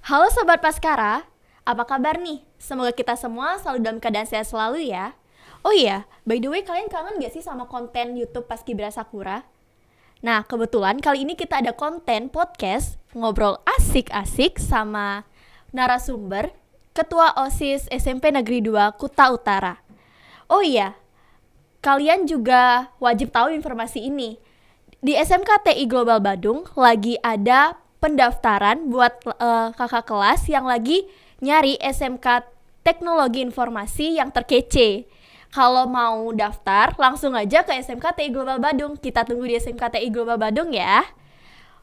Halo Sobat Paskara, apa kabar nih? Semoga kita semua selalu dalam keadaan sehat selalu ya. Oh iya, by the way kalian kangen gak sih sama konten YouTube Paskibra Sakura? Nah, kebetulan kali ini kita ada konten podcast ngobrol asik-asik sama narasumber Ketua OSIS SMP Negeri 2 Kuta Utara. Oh iya, kalian juga wajib tahu informasi ini. Di SMKTI Global Badung lagi ada pendaftaran buat kakak kelas yang lagi nyari SMK Teknologi Informasi yang terkece. Kalau mau daftar, langsung aja ke SMKTI Global Badung. Kita tunggu di SMKTI Global Badung ya.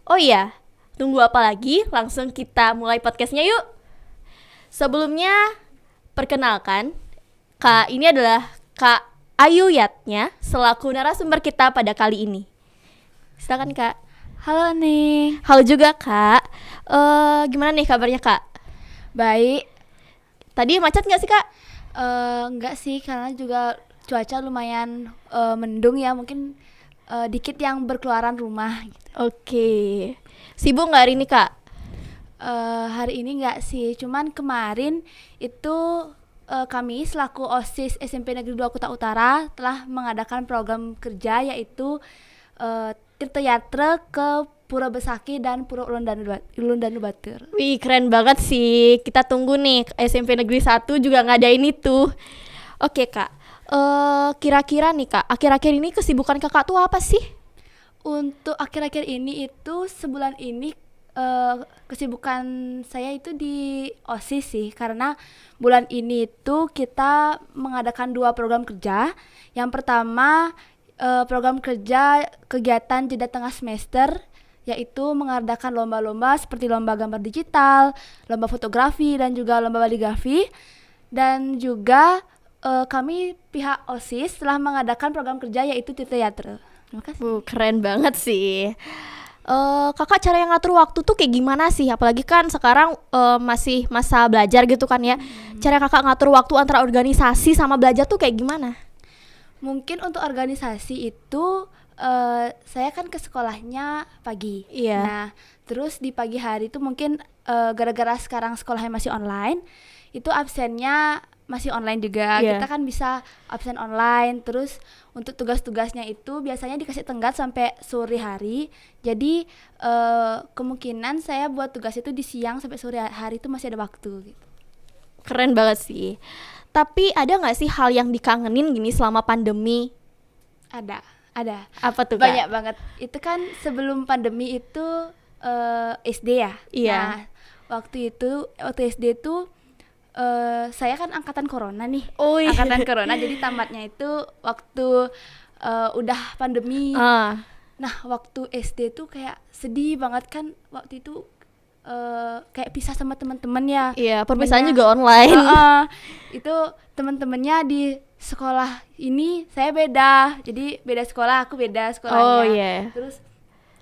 Oh iya, tunggu apa lagi? Langsung kita mulai podcastnya yuk. Sebelumnya, perkenalkan, ini adalah Kak Ayu Yatnya selaku narasumber kita pada kali ini. Silakan Kak. Halo nih. Halo juga Kak. Gimana nih kabarnya Kak? Baik. Tadi macet nggak sih Kak? Enggak sih, karena juga cuaca lumayan mendung ya, mungkin dikit yang berkeluaran rumah gitu. Oke. Sibuk nggak hari ini Kak? Hari ini enggak sih, cuman kemarin itu kami selaku OSIS SMP Negeri 2 Kuta Utara telah mengadakan program kerja, yaitu Tirtoyatra ke Pura Besaki dan Pura Ulun Danubatur. Wih keren banget sih. Kita tunggu nih SMP Negeri 1 juga ngadain itu. Oke Kak. Kira-kira nih Kak, akhir-akhir ini kesibukan Kakak tuh apa sih? Untuk akhir-akhir ini itu sebulan ini kesibukan saya itu di OSIS sih, karena bulan ini itu kita mengadakan 2 program kerja. Yang pertama program kerja kegiatan jeda tengah semester, yaitu mengadakan lomba-lomba seperti lomba gambar digital, lomba fotografi, dan juga lomba kaligrafi. Dan juga kami pihak OSIS telah mengadakan program kerja yaitu Tirtoyatra. Terima kasih. Keren banget sih. Kakak cara yang ngatur waktu tuh kayak gimana sih? Apalagi kan sekarang masih masa belajar gitu kan ya. Cara kakak ngatur waktu antara organisasi sama belajar tuh kayak gimana? Mungkin untuk organisasi itu saya kan ke sekolahnya pagi. Iya. Nah, terus di pagi hari itu mungkin gara-gara sekarang sekolahnya masih online, itu absennya masih online juga. Iya. Kita kan bisa absen online. Terus untuk tugas-tugasnya itu biasanya dikasih tenggat sampai sore hari. Jadi kemungkinan saya buat tugas itu di siang sampai sore hari itu masih ada waktu gitu. Keren banget sih. Tapi ada nggak sih hal yang dikangenin gini selama pandemi? Ada. Apa tuh Kak? Banyak banget. Itu kan sebelum pandemi itu SD ya. Iya. Nah, waktu SD itu saya kan angkatan corona nih. Oh iya. Angkatan corona, jadi tamatnya itu waktu udah pandemi. Nah, waktu SD tuh kayak sedih banget kan, waktu itu kayak pisah sama teman-teman ya. Iya, perpisahan juga online. Itu teman-temannya di sekolah ini, saya beda. Jadi beda sekolah, aku beda sekolahnya. Oh iya. Terus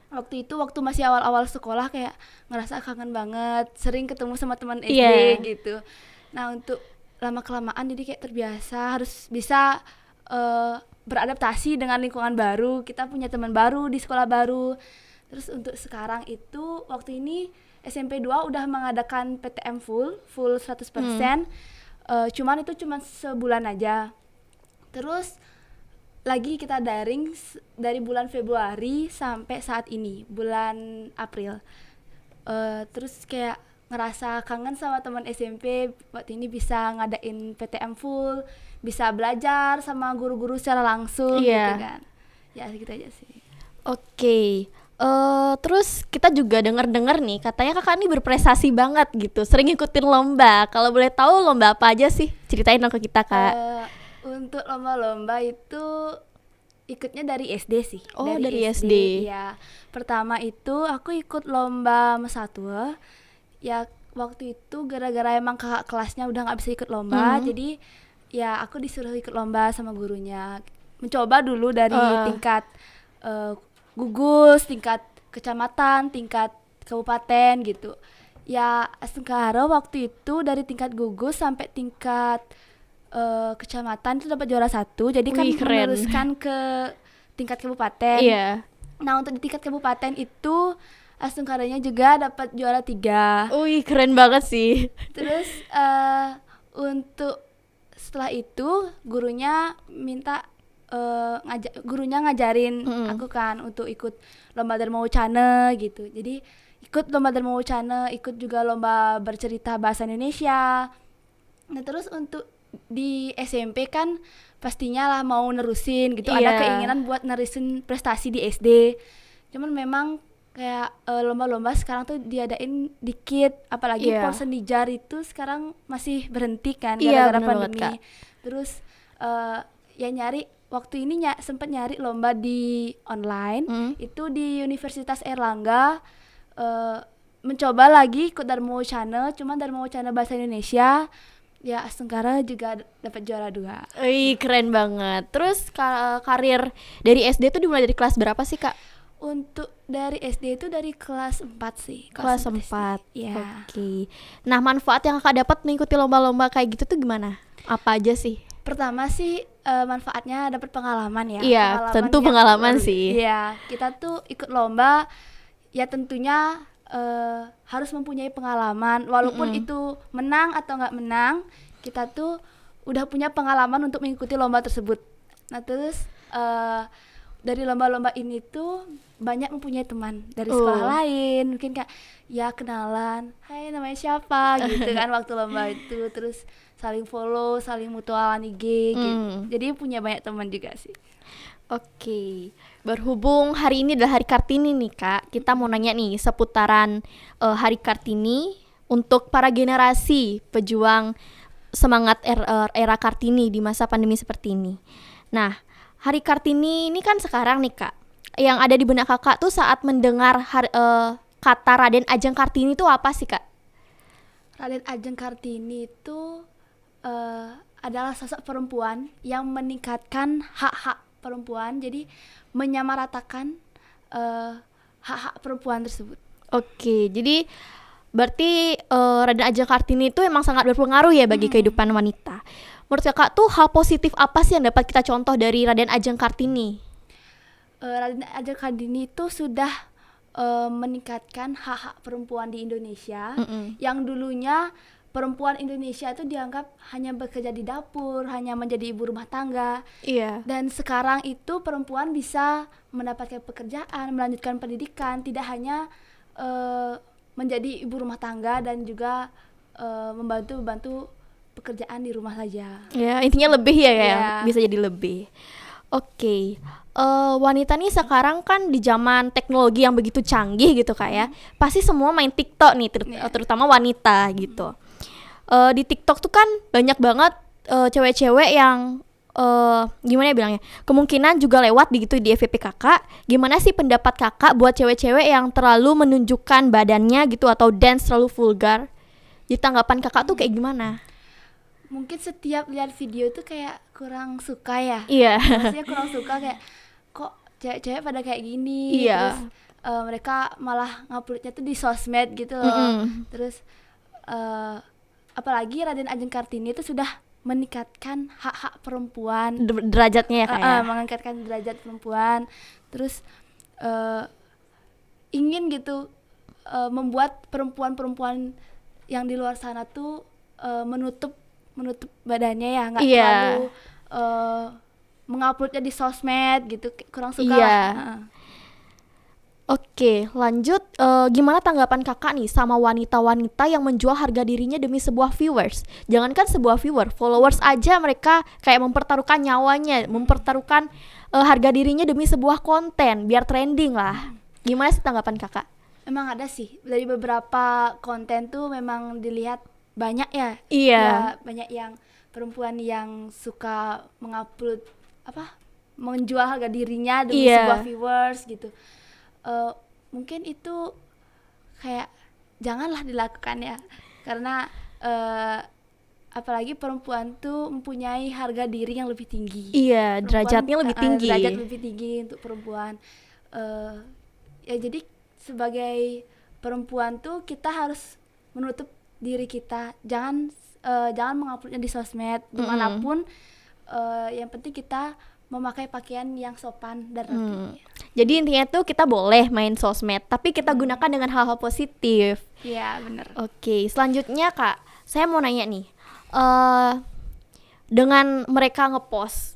waktu masih awal-awal sekolah kayak ngerasa kangen banget, sering ketemu sama teman SD. Iya. Gitu. Nah, untuk lama-kelamaan jadi kayak terbiasa, harus bisa beradaptasi dengan lingkungan baru. Kita punya teman baru di sekolah baru. Terus untuk sekarang itu waktu ini SMP 2 udah mengadakan PTM full 100%. Cuman itu cuma sebulan aja. Terus lagi kita daring dari bulan Februari sampai saat ini, bulan April. Terus kayak ngerasa kangen sama teman SMP. Waktu ini bisa ngadain PTM full, bisa belajar sama guru-guru secara langsung. Iya. Gitu kan. Ya gitu aja sih. Oke. Terus kita juga dengar nih katanya kakak ini berprestasi banget gitu, sering ngikutin lomba. Kalau boleh tahu lomba apa aja sih? Ceritain dong ke kita Kak. Untuk lomba-lomba itu ikutnya dari SD sih. Oh, dari SD. Ya. Pertama itu aku ikut lomba Mesatwa. Ya waktu itu gara-gara emang kakak kelasnya udah nggak bisa ikut lomba, jadi ya aku disuruh ikut lomba sama gurunya. Mencoba dulu dari tingkat gugus, tingkat kecamatan, tingkat kabupaten gitu. Ya sekarang waktu itu dari tingkat gugus sampai tingkat kecamatan itu dapat juara 1. Jadi kan meneruskan ke tingkat kabupaten. Iya. Nah, untuk di tingkat kabupaten itu Astungkaranya juga dapat juara 3. Wih, keren banget sih. Terus untuk setelah itu gurunya minta gurunya ngajarin aku kan untuk ikut lomba Dharma Wacana gitu. Jadi ikut lomba Dharma Wacana, ikut juga lomba bercerita bahasa Indonesia. Nah, terus untuk di SMP kan pastinya lah mau nerusin gitu, ada keinginan buat nerusin prestasi di SD. Cuman memang kayak lomba-lomba sekarang tuh diadain dikit, apalagi Polsenijar itu sekarang masih berhenti kan gara-gara pandemi. Banget, terus ya nyari waktu ini sempat nyari lomba di online, itu di Universitas Airlangga, mencoba lagi ikut Dharma Wacana, cuman Dharma Wacana bahasa Indonesia. Ya, Astungkara juga dapat juara 2. Wih, keren banget. Terus karir dari SD tuh dimulai dari kelas berapa sih, Kak? Untuk dari SD itu dari kelas 4 sih. Kelas 4. Iya. Oke. Nah, manfaat yang Kakak dapat mengikuti lomba-lomba kayak gitu tuh gimana? Apa aja sih? Pertama sih manfaatnya dapat pengalaman ya. Iya, tentu pengalaman baru. sih. Iya, kita tuh ikut lomba ya tentunya harus mempunyai pengalaman, walaupun itu menang atau nggak menang, kita tuh udah punya pengalaman untuk mengikuti lomba tersebut. Nah, terus dari lomba-lomba ini tuh banyak mempunyai teman dari sekolah lain, mungkin kayak ya kenalan, hai namanya siapa gitu kan waktu lomba itu, terus saling follow, saling mutualan IG gitu. Jadi punya banyak teman juga sih. Oke, berhubung hari ini adalah Hari Kartini nih Kak, kita mau nanya nih seputaran Hari Kartini untuk para generasi pejuang semangat era Kartini di masa pandemi seperti ini. Nah, Hari Kartini ini kan sekarang nih Kak, yang ada di benak Kakak tuh saat mendengar kata Raden Ajeng Kartini itu apa sih Kak? Raden Ajeng Kartini itu adalah sosok perempuan yang meningkatkan hak-hak perempuan, jadi menyamaratakan hak-hak perempuan tersebut. Oke, jadi berarti Raden Ajeng Kartini itu emang sangat berpengaruh ya bagi kehidupan wanita. Menurut Kakak tuh hal positif apa sih yang dapat kita contoh dari Raden Ajeng Kartini? Raden Ajeng Kartini itu sudah meningkatkan hak-hak perempuan di Indonesia, yang dulunya perempuan Indonesia itu dianggap hanya bekerja di dapur, hanya menjadi ibu rumah tangga. Iya. Dan sekarang itu perempuan bisa mendapatkan pekerjaan, melanjutkan pendidikan, tidak hanya menjadi ibu rumah tangga dan juga membantu pekerjaan di rumah saja. Ya, intinya lebih ya, bisa jadi lebih. Oke. Wanita nih sekarang kan di zaman teknologi yang begitu canggih gitu Kak ya. Pasti semua main TikTok nih, terutama wanita gitu. Di TikTok tuh kan banyak banget cewek-cewek yang gimana ya bilangnya, kemungkinan juga lewat gitu di FYP Kakak. Gimana sih pendapat Kakak buat cewek-cewek yang terlalu menunjukkan badannya gitu atau dance terlalu vulgar? Di tanggapan Kakak tuh kayak gimana? Mungkin setiap lihat video tuh kayak kurang suka ya. Iya. Maksudnya kurang suka kayak kok cewek-cewek pada kayak gini. Iya. Terus mereka malah nguploadnya tuh di sosmed gitu loh. Terus apalagi Raden Ajeng Kartini itu sudah meningkatkan hak-hak perempuan, derajatnya ya kayak mengangkatkan derajat perempuan. Terus ingin gitu membuat perempuan-perempuan yang di luar sana tuh menutup badannya ya, nggak terlalu menguploadnya di sosmed gitu, kurang suka lah. Oke, lanjut. Gimana tanggapan Kakak nih sama wanita-wanita yang menjual harga dirinya demi sebuah viewers? Jangankan sebuah viewer, followers aja mereka kayak mempertaruhkan nyawanya, mempertaruhkan harga dirinya demi sebuah konten biar trending lah. Gimana sih tanggapan Kakak? Emang ada sih, dari beberapa konten tuh memang dilihat banyak ya. Iya. Ya, banyak yang perempuan yang suka mengupload menjual harga dirinya demi sebuah viewers gitu. Mungkin itu kayak janganlah dilakukan ya, karena apalagi perempuan tuh mempunyai harga diri yang lebih tinggi. Iya, derajatnya lebih tinggi. Derajat lebih tinggi untuk perempuan. Ya jadi sebagai perempuan tuh kita harus menutup diri kita, jangan menguploadnya di sosmed dimanapun. Yang penting kita memakai pakaian yang sopan dan rapi. Jadi intinya tuh kita boleh main sosmed, tapi kita gunakan dengan hal-hal positif. Iya, bener. Oke, selanjutnya Kak, saya mau nanya nih, dengan mereka ngepost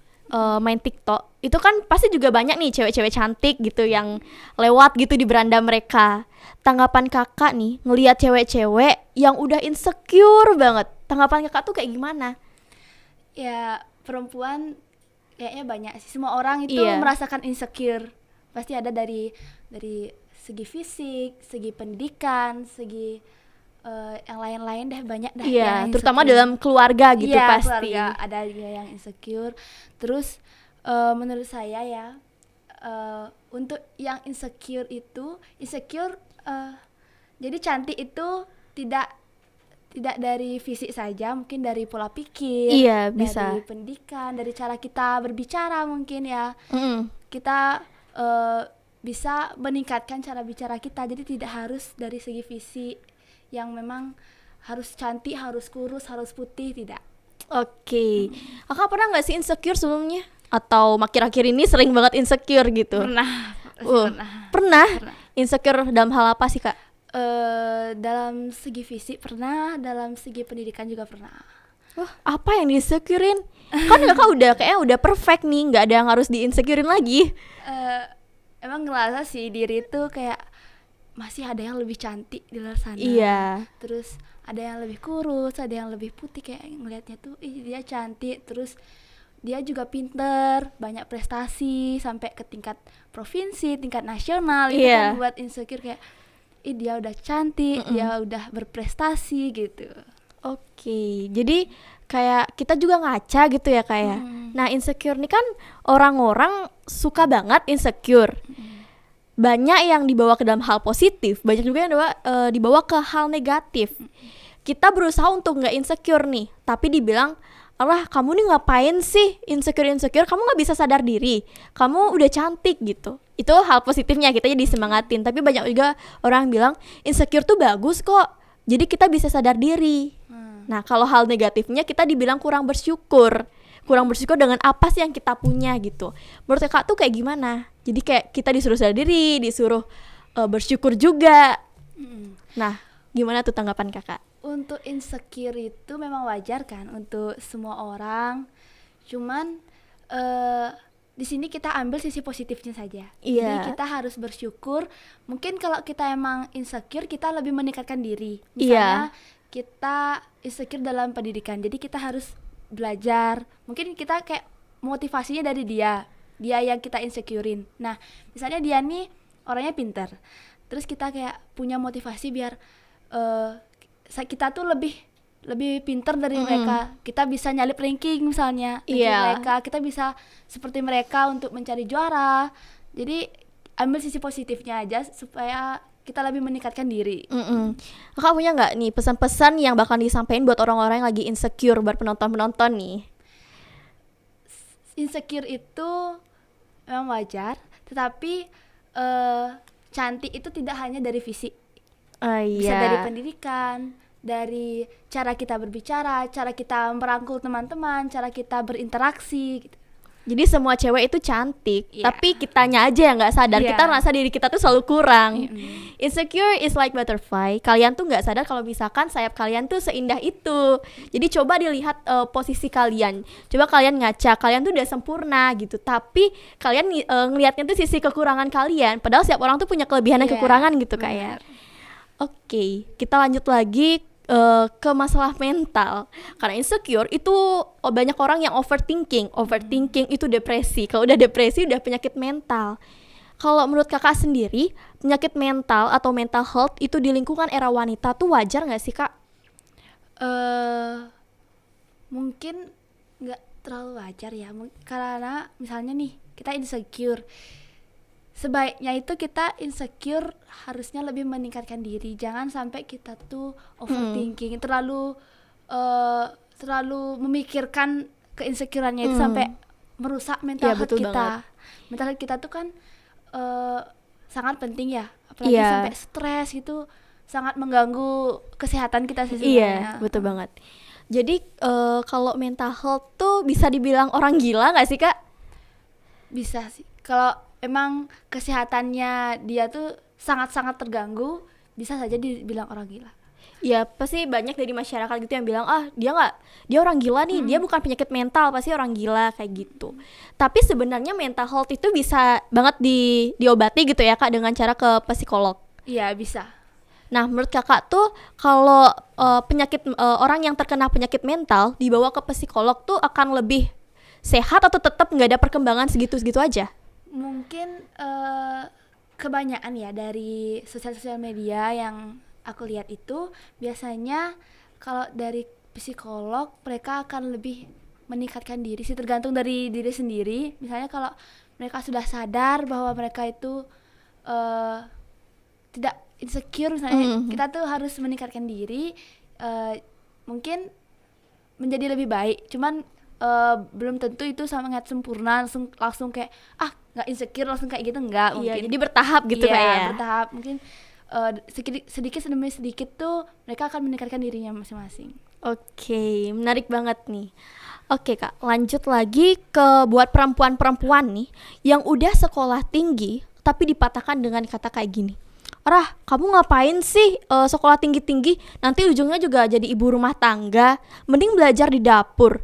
main TikTok, itu kan pasti juga banyak nih cewek-cewek cantik gitu yang lewat gitu di beranda mereka. Tanggapan Kakak nih, ngelihat cewek-cewek yang udah insecure banget, tanggapan Kakak tuh kayak gimana? Ya, perempuan kayaknya banyak sih. Semua orang itu Iya. merasakan insecure. Pasti ada dari segi fisik, segi pendidikan, segi yang lain-lain deh, banyak dah Iya, yang terutama insecure. dalam keluarga gitu Iya, pasti. keluarga ada dia yang insecure. Terus menurut saya ya, untuk yang insecure itu jadi cantik itu tidak dari fisik saja, mungkin dari pola pikir, Iya, dari bisa. pendidikan, dari cara kita berbicara mungkin ya. Mm-mm. Kita bisa meningkatkan cara bicara kita, jadi tidak harus dari segi fisik yang memang harus cantik, harus kurus, harus putih, tidak. Oke, Kakak pernah nggak sih insecure sebelumnya? Atau akhir-akhir ini sering banget insecure gitu? Pernah. Pernah? Insecure dalam hal apa sih Kak? Dalam segi fisik pernah, dalam segi pendidikan juga pernah. Wah, apa yang di-insecurein? Kan Kakak kayaknya udah perfect nih, nggak ada yang harus di-insecurein lagi. Emang ngerasa sih diri itu kayak masih ada yang lebih cantik di luar sana. Iya. Terus ada yang lebih kurus, ada yang lebih putih, kayak ngelihatnya tuh dia cantik, terus dia juga pinter, banyak prestasi sampai ke tingkat provinsi, tingkat nasional. Itu Iya. kan buat insecure kayak dia udah cantik, dia udah berprestasi gitu. Oke, jadi kayak kita juga ngaca gitu ya kayak. Nah, insecure nih kan orang-orang suka banget insecure. Banyak yang dibawa ke dalam hal positif, banyak juga yang dibawa ke hal negatif. Kita berusaha untuk nggak insecure nih, tapi dibilang, "Alah, kamu nih ngapain sih insecure? Kamu nggak bisa sadar diri. Kamu udah cantik gitu." Itu hal positifnya, kita jadi disemangatin. Tapi banyak juga orang bilang insecure tuh bagus kok. Jadi kita bisa sadar diri. Nah, kalau hal negatifnya kita dibilang kurang bersyukur. Kurang bersyukur dengan apa sih yang kita punya gitu. Menurut Kakak tuh kayak gimana? Jadi kayak kita disuruh sadar diri, disuruh bersyukur juga. Nah, gimana tuh tanggapan Kakak? Untuk insecure itu memang wajar kan untuk semua orang. Cuman di sini kita ambil sisi positifnya saja. Iya. Jadi kita harus bersyukur. Mungkin kalau kita emang insecure, kita lebih meningkatkan diri. Misalnya kita insecure dalam pendidikan, jadi kita harus belajar. Mungkin kita kayak motivasinya dari dia yang kita insecurein. Nah, misalnya dia nih orangnya pintar, terus kita kayak punya motivasi biar kita tuh lebih pintar dari mereka. Kita bisa nyalip ranking misalnya mereka, kita bisa seperti mereka untuk mencari juara. Jadi ambil sisi positifnya aja supaya kita lebih meningkatkan diri. Kakak punya nggak nih pesan-pesan yang bakal disampaikan buat orang-orang yang lagi insecure, buat penonton-penonton nih? Insecure itu memang wajar, tetapi cantik itu tidak hanya dari fisik. Bisa dari pendidikan, dari cara kita berbicara, cara kita merangkul teman-teman, cara kita berinteraksi gitu. Jadi semua cewek itu cantik, tapi kitanya aja yang nggak sadar. Kita merasa diri kita tuh selalu kurang. Insecure is like butterfly. Kalian tuh nggak sadar kalau misalkan sayap kalian tuh seindah itu. Jadi coba dilihat posisi kalian. Coba kalian ngaca, kalian tuh udah sempurna gitu. Tapi kalian ngelihatnya tuh sisi kekurangan kalian. Padahal setiap orang tuh punya kelebihan dan kekurangan gitu kayak. Oke, kita lanjut lagi ke masalah mental. Karena insecure itu banyak orang yang overthinking itu depresi. Kalau udah depresi udah penyakit mental. Kalau menurut Kakak sendiri, penyakit mental atau mental health itu di lingkungan era wanita tuh wajar nggak sih Kak? Mungkin nggak terlalu wajar ya, karena misalnya nih kita insecure, sebaiknya itu kita insecure harusnya lebih meningkatkan diri. Jangan sampai kita tuh overthinking, terlalu memikirkan keinsecureannya itu sampai merusak mental health kita. Banget. Mental health kita tuh kan sangat penting ya, apalagi sampai stres itu sangat mengganggu kesehatan kita sih sebenarnya. Iya, betul banget. Jadi kalau mental health tuh bisa dibilang orang gila nggak sih Kak? Bisa sih. Kalau emang kesehatannya dia tuh sangat-sangat terganggu, bisa saja dibilang orang gila. Ya pasti banyak dari masyarakat gitu yang bilang dia orang gila nih, dia bukan penyakit mental, pasti orang gila kayak gitu. Tapi sebenarnya mental health itu bisa banget diobati gitu ya Kak dengan cara ke psikolog. Iya bisa. Nah menurut Kakak tuh kalau orang yang terkena penyakit mental dibawa ke psikolog tuh akan lebih sehat atau tetap nggak ada perkembangan segitu-segitu aja? Mungkin kebanyakan ya dari sosial media yang aku lihat itu biasanya kalau dari psikolog mereka akan lebih meningkatkan diri sih, tergantung dari diri sendiri. Misalnya kalau mereka sudah sadar bahwa mereka itu tidak insecure misalnya, kita tuh harus meningkatkan diri, mungkin menjadi lebih baik. Cuman belum tentu itu sangat sempurna langsung kayak nggak insecure langsung kayak gitu, nggak mungkin. Iya, jadi bertahap gitu Iya, kayak ya. bertahap. Mungkin sedikit demi sedikit tuh mereka akan meningkatkan dirinya masing-masing. Oke, menarik banget nih. Oke Kak, lanjut lagi ke buat perempuan-perempuan nih yang udah sekolah tinggi tapi dipatahkan dengan kata kayak gini. Rah, kamu ngapain sih sekolah tinggi-tinggi? Nanti ujungnya juga jadi ibu rumah tangga. Mending belajar di dapur.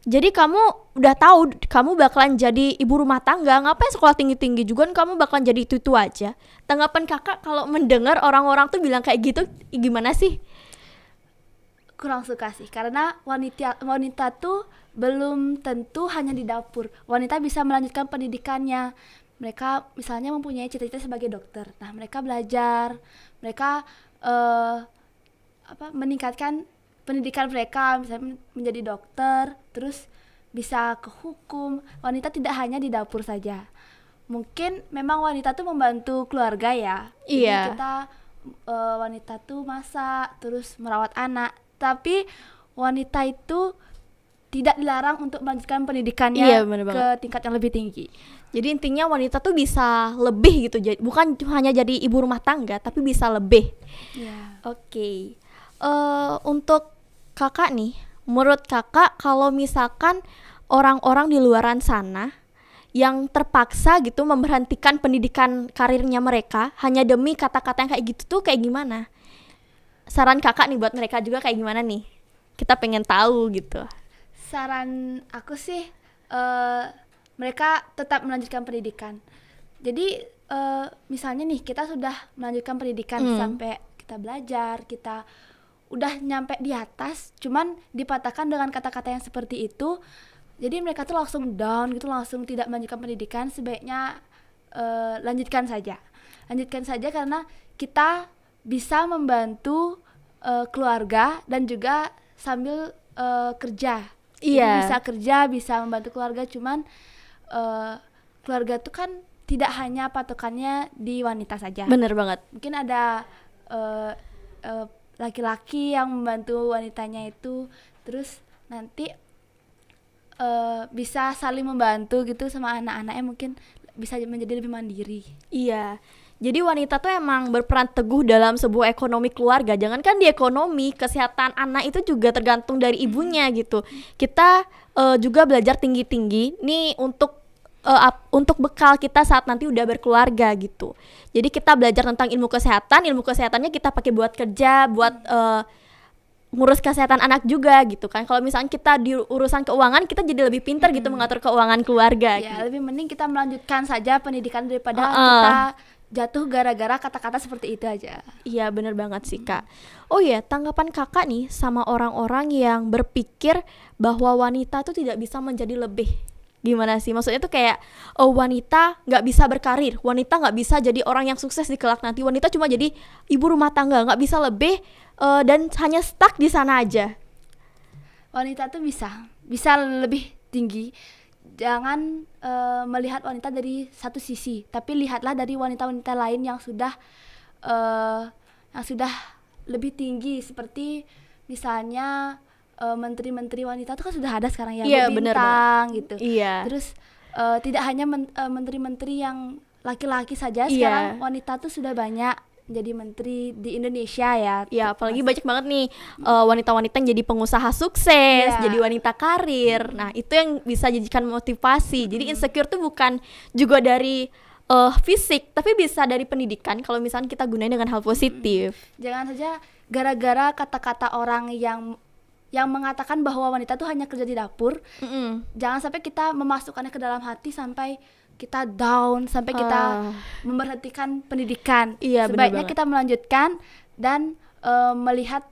Jadi kamu udah tahu kamu bakalan jadi ibu rumah tangga, ngapain sekolah tinggi-tinggi juga kan kamu bakalan jadi itu aja. Tanggapan Kakak kalau mendengar orang-orang tuh bilang kayak gitu gimana sih? Kurang suka sih, karena wanita tuh belum tentu hanya di dapur. Wanita bisa melanjutkan pendidikannya. Mereka misalnya mempunyai cita-cita sebagai dokter. Nah, mereka belajar, mereka meningkatkan pendidikan mereka, misalnya menjadi dokter, terus bisa ke hukum. Wanita tidak hanya di dapur saja. Mungkin memang wanita tuh membantu keluarga ya. Iya. Jadi kita wanita tuh masak, terus merawat anak. Tapi wanita itu tidak dilarang untuk melanjutkan pendidikannya ke tingkat yang lebih tinggi. Jadi intinya wanita tuh bisa lebih gitu, bukan hanya jadi ibu rumah tangga, tapi bisa lebih. Yeah. Oke. Untuk Kakak nih, menurut Kakak kalau misalkan orang-orang di luaran sana yang terpaksa gitu memberhentikan pendidikan karirnya mereka hanya demi kata-kata yang kayak gitu tuh kayak gimana? Saran Kakak nih buat mereka juga kayak gimana nih? Kita pengen tahu gitu. Saran aku sih mereka tetap melanjutkan pendidikan. Jadi misalnya nih kita sudah melanjutkan pendidikan sampai kita belajar, kita udah nyampe di atas, cuman dipatahkan dengan kata-kata yang seperti itu. Jadi mereka tuh langsung down gitu, langsung tidak melanjutkan pendidikan. Sebaiknya lanjutkan saja karena kita bisa membantu keluarga dan juga sambil kerja. Iya. Jadi bisa kerja, bisa membantu keluarga. Cuman keluarga tuh kan tidak hanya patokannya di wanita saja. Bener banget. Mungkin ada laki-laki yang membantu wanitanya itu, terus nanti bisa saling membantu gitu sama anak-anaknya, mungkin bisa menjadi lebih mandiri. Iya. Jadi wanita tuh emang berperan teguh dalam sebuah ekonomi keluarga. Jangankan di ekonomi, kesehatan anak itu juga tergantung dari ibunya gitu. Kita juga belajar tinggi-tinggi nih untuk bekal kita saat nanti udah berkeluarga gitu. Jadi kita belajar tentang ilmu kesehatannya kita pakai buat kerja, buat ngurus kesehatan anak juga gitu kan. Kalau misalnya kita di urusan keuangan, kita jadi lebih pintar gitu mengatur keuangan keluarga. Ya, gitu. lebih mending kita melanjutkan saja pendidikan daripada kita jatuh gara-gara kata-kata seperti itu aja. Iya, bener banget sih Kak. Oh iya, tanggapan Kakak nih sama orang-orang yang berpikir bahwa wanita tuh tidak bisa menjadi lebih. Gimana sih? Maksudnya tuh kayak wanita nggak bisa berkarir, wanita nggak bisa jadi orang yang sukses di kelak nanti, wanita cuma jadi ibu rumah tangga, nggak bisa lebih dan hanya stuck di sana aja. Wanita tuh bisa lebih tinggi. Jangan melihat wanita dari satu sisi, tapi lihatlah dari wanita-wanita lain yang sudah lebih tinggi, seperti misalnya menteri-menteri wanita itu kan sudah ada sekarang ya, bintang gitu. Iya. Terus tidak hanya menteri-menteri yang laki-laki saja, sekarang wanita tuh sudah banyak jadi menteri di Indonesia ya. Iya, apalagi banyak banget nih wanita-wanita yang jadi pengusaha sukses, jadi wanita karir. Nah, itu yang bisa jadikan motivasi. Jadi insecure tuh bukan juga dari fisik, tapi bisa dari pendidikan kalau misalnya kita gunain dengan hal positif. Jangan saja gara-gara kata-kata orang yang mengatakan bahwa wanita tuh hanya kerja di dapur. Jangan sampai kita memasukkannya ke dalam hati sampai kita down, sampai kita memberhentikan pendidikan. Iya, benar Sebaiknya banget. kita melanjutkan dan melihat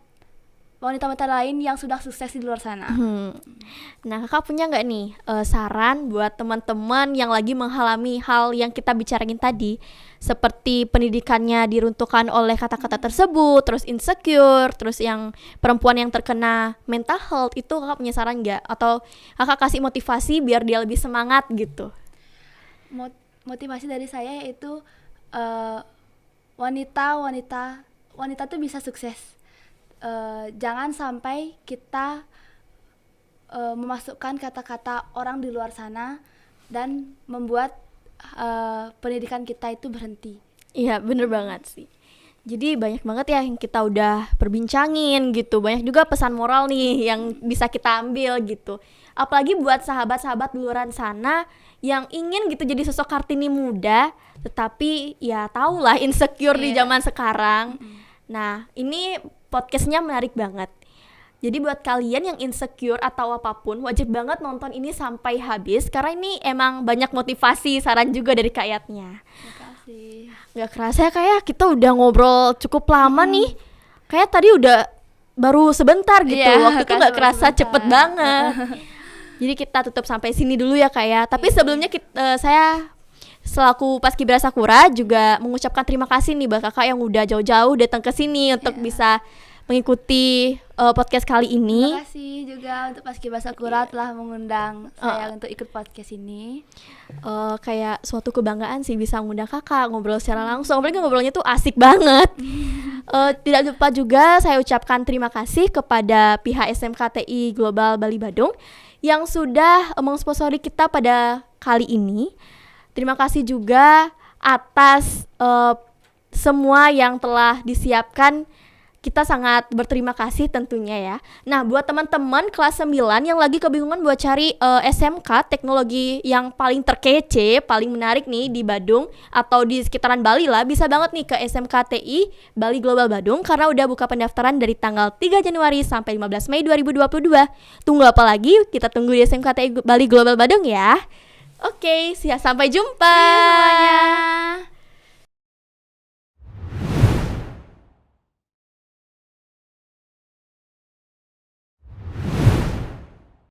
wanita-wanita lain yang sudah sukses di luar sana. Nah, kakak punya nggak nih saran buat teman-teman yang lagi mengalami hal yang kita bicarain tadi, seperti pendidikannya diruntuhkan oleh kata-kata tersebut, terus insecure, terus yang perempuan yang terkena mental health, itu kakak punya saran nggak? Atau kakak kasih motivasi biar dia lebih semangat gitu? Motivasi dari saya yaitu wanita tuh bisa sukses. Jangan sampai kita memasukkan kata-kata orang di luar sana dan membuat pendidikan kita itu berhenti. Iya, bener banget sih. Jadi banyak banget ya yang kita udah perbincangin gitu. Banyak juga pesan moral nih yang bisa kita ambil gitu. Apalagi buat sahabat-sahabat di luar sana yang ingin gitu jadi sosok Kartini muda, tetapi ya tahulah insecure di zaman sekarang. Nah, ini podcastnya menarik banget. Jadi buat kalian yang insecure atau apapun, wajib banget nonton ini sampai habis, karena ini emang banyak motivasi, saran juga dari Kak Yatnya. Terima kasih. Gak kerasa ya kayak kita udah ngobrol cukup lama nih. Kayak tadi udah baru sebentar gitu. Iya, Waktu itu gak kerasa cepet banget. Jadi kita tutup sampai sini dulu ya Kak ya. Tapi sebelumnya saya selaku Paskibra Sakura juga mengucapkan terima kasih nih buat kakak yang udah jauh-jauh datang ke sini untuk bisa mengikuti podcast kali ini. Terima kasih juga untuk Paskibra Sakura telah mengundang saya untuk ikut podcast ini. Kayak suatu kebanggaan sih bisa ngundang kakak ngobrol secara langsung. Apalagi ngobrolnya tuh asik banget. Tidak lupa juga saya ucapkan terima kasih kepada pihak SMKTI Global Bali Badung yang sudah mensponsori kita pada kali ini. Terima kasih juga atas semua yang telah disiapkan. Kita sangat berterima kasih tentunya ya. Nah, buat teman-teman kelas 9 yang lagi kebingungan buat cari SMK teknologi yang paling terkece, paling menarik nih di Badung atau di sekitaran Bali lah, bisa banget nih ke SMKTI Bali Global Badung karena udah buka pendaftaran dari tanggal 3 Januari sampai 15 Mei 2022. Tunggu apa lagi? Kita tunggu di SMKTI Bali Global Badung ya. Oke, sampai jumpa. Semuanya.